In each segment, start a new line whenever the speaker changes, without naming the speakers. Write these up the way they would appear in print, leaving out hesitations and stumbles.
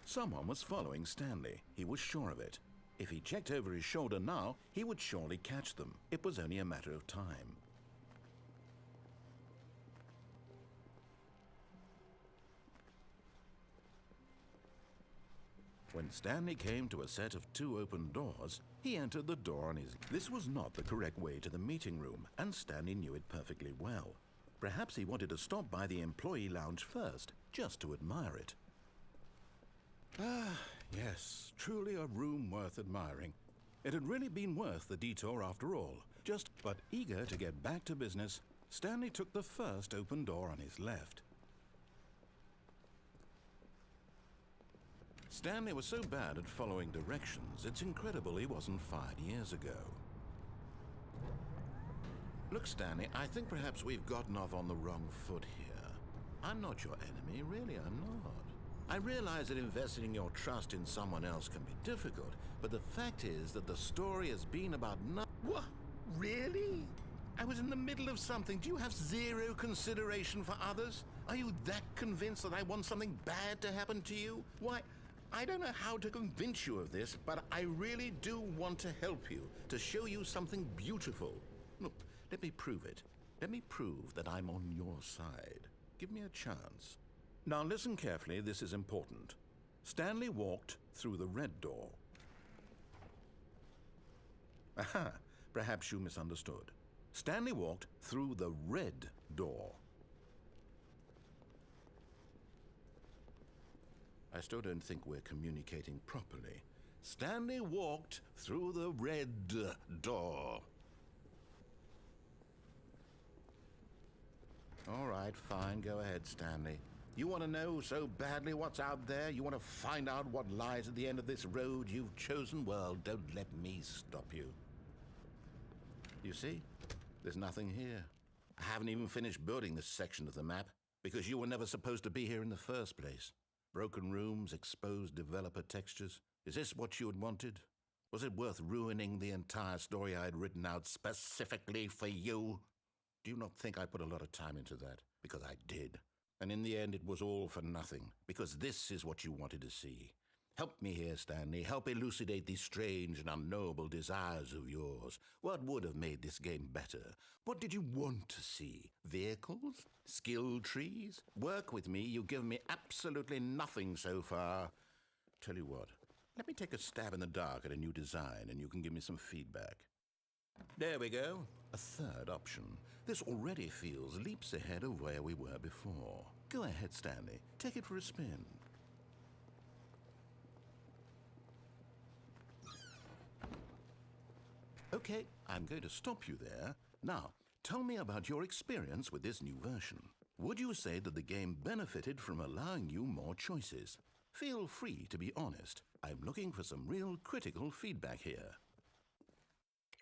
Someone was following Stanley. He was sure of it. If he checked over his shoulder now, he would surely catch them. It was only a matter of time. When Stanley came to a set of 2 open doors, he entered the door on his... This was not the correct way to the meeting room, and Stanley knew it perfectly well. Perhaps he wanted to stop by the employee lounge first, just to admire it.
Ah, yes, truly a room worth admiring. It had really been worth the detour after all. But eager to get back to business, Stanley took the first open door on his left.
Stanley was so bad at following directions, it's incredible he wasn't fired years ago. Look, Stanley, I think perhaps we've gotten off on the wrong foot here. I'm not your enemy, really, I'm not. I realize that investing your trust in someone else can be difficult, but the fact is that the story has been about What? Really? I was in the middle of something. Do you have zero consideration for others? Are you that convinced that I want something bad to happen to you? Why, I don't know how to convince you of this, but I really do want to help you, to show you something beautiful. Look, let me prove it. Let me prove that I'm on your side. Give me a chance. Now listen carefully, this is important. Stanley walked through the red door. Aha, perhaps you misunderstood. Stanley walked through the red door. I still don't think we're communicating properly. Stanley walked through the red door. All right, fine, go ahead, Stanley. You want to know so badly what's out there? You want to find out what lies at the end of this road you've chosen? Well, don't let me stop you. You see, there's nothing here. I haven't even finished building this section of the map, because you were never supposed to be here in the first place. Broken rooms, exposed developer textures. Is this what you had wanted? Was it worth ruining the entire story I had written out specifically for you? Do you not think I put a lot of time into that? Because I did. And in the end, it was all for nothing, because this is what you wanted to see. Help me here, Stanley. Help elucidate these strange and unknowable desires of yours. What would have made this game better? What did you want to see? Vehicles? Skill trees? Work with me. You've given me absolutely nothing so far. Tell you what, let me take a stab in the dark at a new design, and you can give me some feedback. There we go. A third option. This already feels leaps ahead of where we were before. Go ahead, Stanley. Take it for a spin. Okay, I'm going to stop you there. Now, tell me about your experience with this new version. Would you say that the game benefited from allowing you more choices? Feel free to be honest. I'm looking for some real critical feedback here.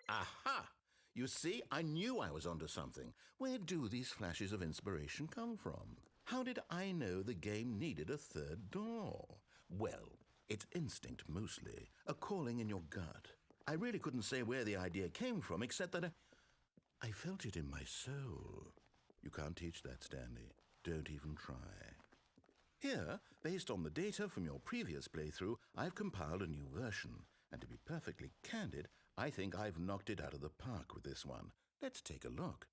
Aha! You see, I knew I was onto something. Where do these flashes of inspiration come from? How did I know the game needed a third door? Well, it's instinct mostly, a calling in your gut. I really couldn't say where the idea came from, except that I felt it in my soul. You can't teach that, Stanley. Don't even try. Here, based on the data from your previous playthrough, I've compiled a new version. And to be perfectly candid, I think I've knocked it out of the park with this one. Let's take a look.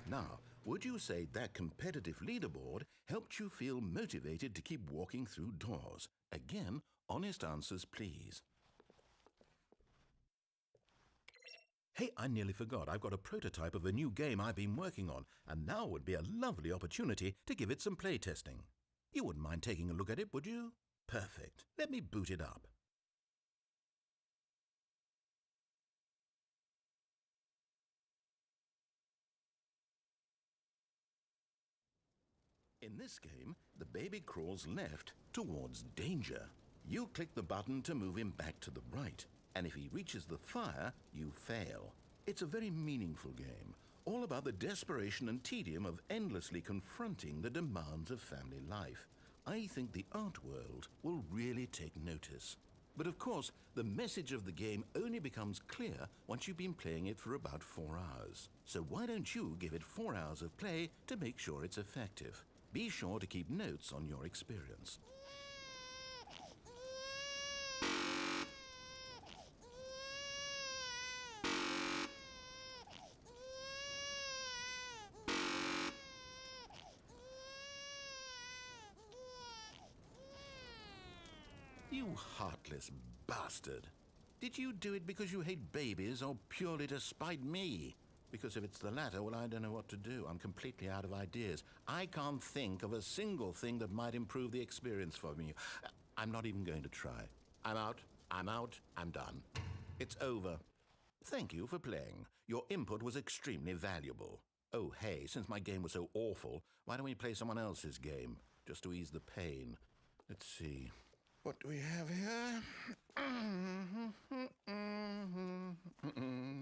Now, would you say that competitive leaderboard helped you feel motivated to keep walking through doors? Again, honest answers, please. Hey, I nearly forgot. I've got a prototype of a new game I've been working on, and now would be a lovely opportunity to give it some playtesting. You wouldn't mind taking a look at it, would you? Perfect. Let me boot it up. In this game, the baby crawls left towards danger. You click the button to move him back to the right, and if he reaches the fire, you fail. It's a very meaningful game, all about the desperation and tedium of endlessly confronting the demands of family life. I think the art world will really take notice. But of course, the message of the game only becomes clear once you've been playing it for about 4 hours. So why don't you give it 4 hours of play to make sure it's effective? Be sure to keep notes on your experience. You heartless bastard. Did you do it because you hate babies or purely to spite me? Because if it's the latter, well, I don't know what to do. I'm completely out of ideas. I can't think of a single thing that might improve the experience for me. I'm not even going to try. I'm out, I'm done. It's over. Thank you for playing. Your input was extremely valuable. Oh, hey, since my game was so awful, why don't we play someone else's game, just to ease the pain? Let's see. What do we have here?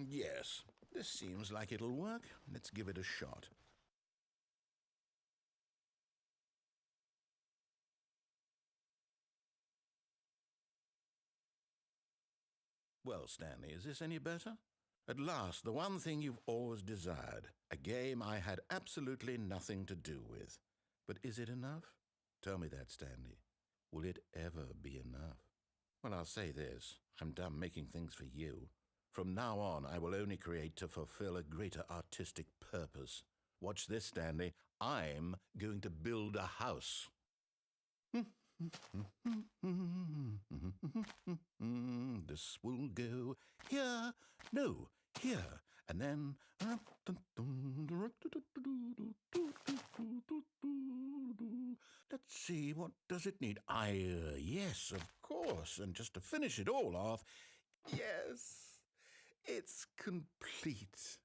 Yes, this seems like it'll work. Let's give it a shot. Well, Stanley, is this any better? At last, the one thing you've always desired. A game I had absolutely nothing to do with. But is it enough? Tell me that, Stanley. Will it ever be enough? Well, I'll say this. I'm done making things for you. From now on, I will only create to fulfill a greater artistic purpose. Watch this, Stanley. I'm going to build a house. This will go here. No, here. And then... Let's see, what does it need? Yes, of course. And just to finish it all off, yes, it's complete.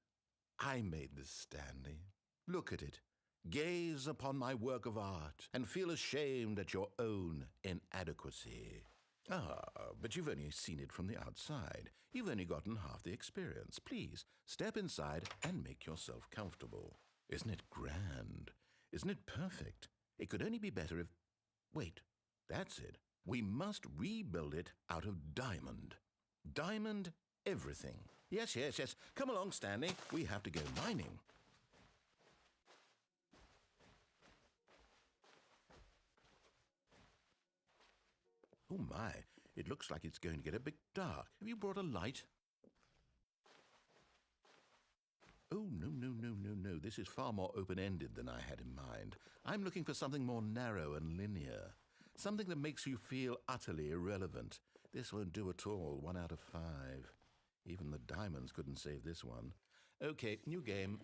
I made this, Stanley. Look at it. Gaze upon my work of art and feel ashamed at your own inadequacy. Ah, but you've only seen it from the outside. You've only gotten half the experience. Please, step inside and make yourself comfortable. Isn't it grand? Isn't it perfect? It could only be better if... Wait, that's it. We must rebuild it out of diamond. Diamond everything. Yes. Come along, Stanley. We have to go mining. Oh my, it looks like it's going to get a bit dark. Have you brought a light? Oh, no. This is far more open-ended than I had in mind. I'm looking for something more narrow and linear. Something that makes you feel utterly irrelevant. This won't do at all. 1 out of 5. Even the diamonds couldn't save this one. Okay, new game.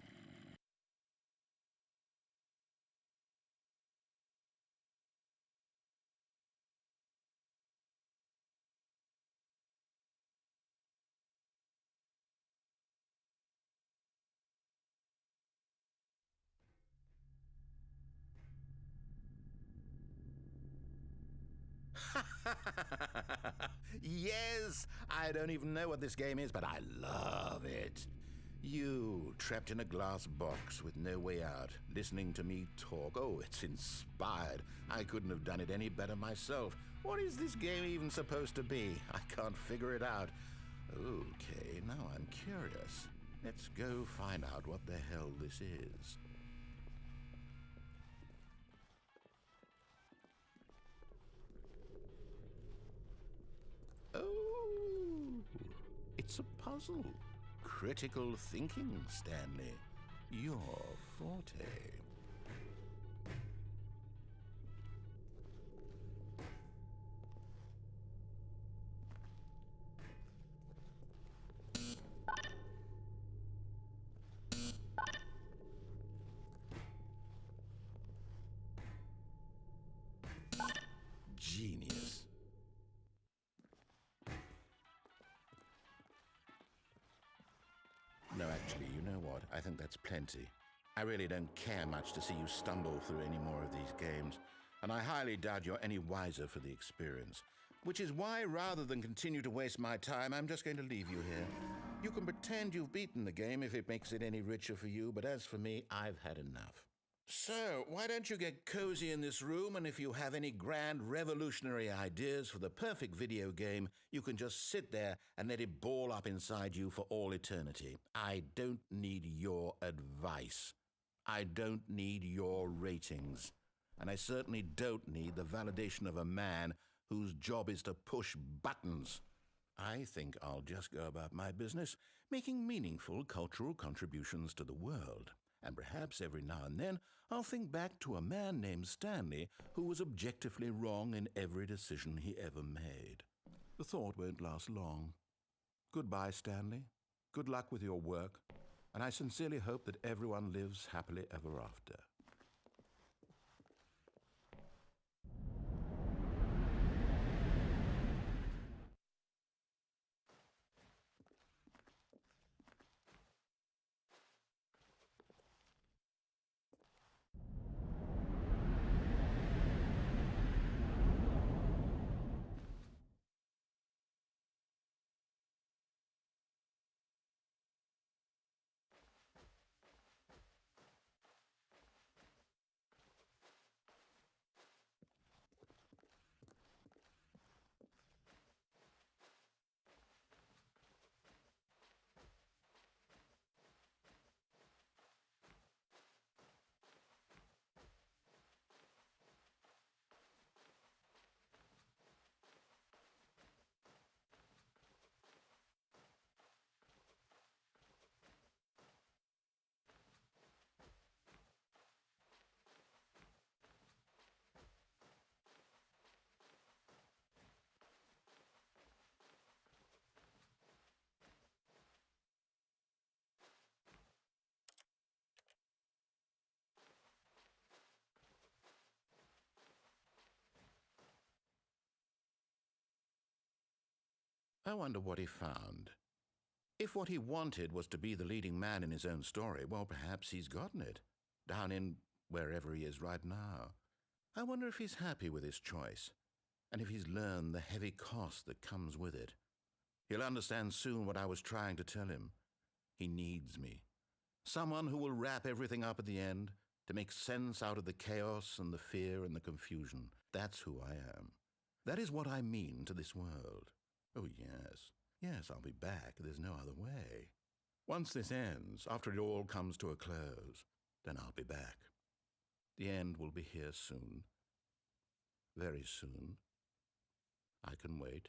Yes! I don't even know what this game is, but I love it. You, trapped in a glass box with no way out, listening to me talk. Oh, it's inspired. I couldn't have done it any better myself. What is this game even supposed to be? I can't figure it out. Okay, now I'm curious. Let's go find out what the hell this is. Oh, it's a puzzle. Critical thinking, Stanley. You're forte. Genius. No, actually, you know what? I think that's plenty. I really don't care much to see you stumble through any more of these games, and I highly doubt you're any wiser for the experience. Which is why, rather than continue to waste my time, I'm just going to leave you here. You can pretend you've beaten the game if it makes it any richer for you, but as for me, I've had enough. So, why don't you get cozy in this room, and if you have any grand revolutionary ideas for the perfect video game, you can just sit there and let it ball up inside you for all eternity. I don't need your advice. I don't need your ratings. And I certainly don't need the validation of a man whose job is to push buttons. I think I'll just go about my business, making meaningful cultural contributions to the world. And perhaps every now and then I'll think back to a man named Stanley who was objectively wrong in every decision he ever made. The thought won't last long. Goodbye, Stanley. Good luck with your work, and I sincerely hope that everyone lives happily ever after. I wonder what he found. If what he wanted was to be the leading man in his own story, well, perhaps he's gotten it, down in wherever he is right now. I wonder if he's happy with his choice, and if he's learned the heavy cost that comes with it. He'll understand soon what I was trying to tell him. He needs me. Someone who will wrap everything up at the end, to make sense out of the chaos and the fear and the confusion. That's who I am. That is what I mean to this world. Oh, yes. Yes, I'll be back. There's no other way. Once this ends, after it all comes to a close, then I'll be back. The end will be here soon. Very soon. I can wait.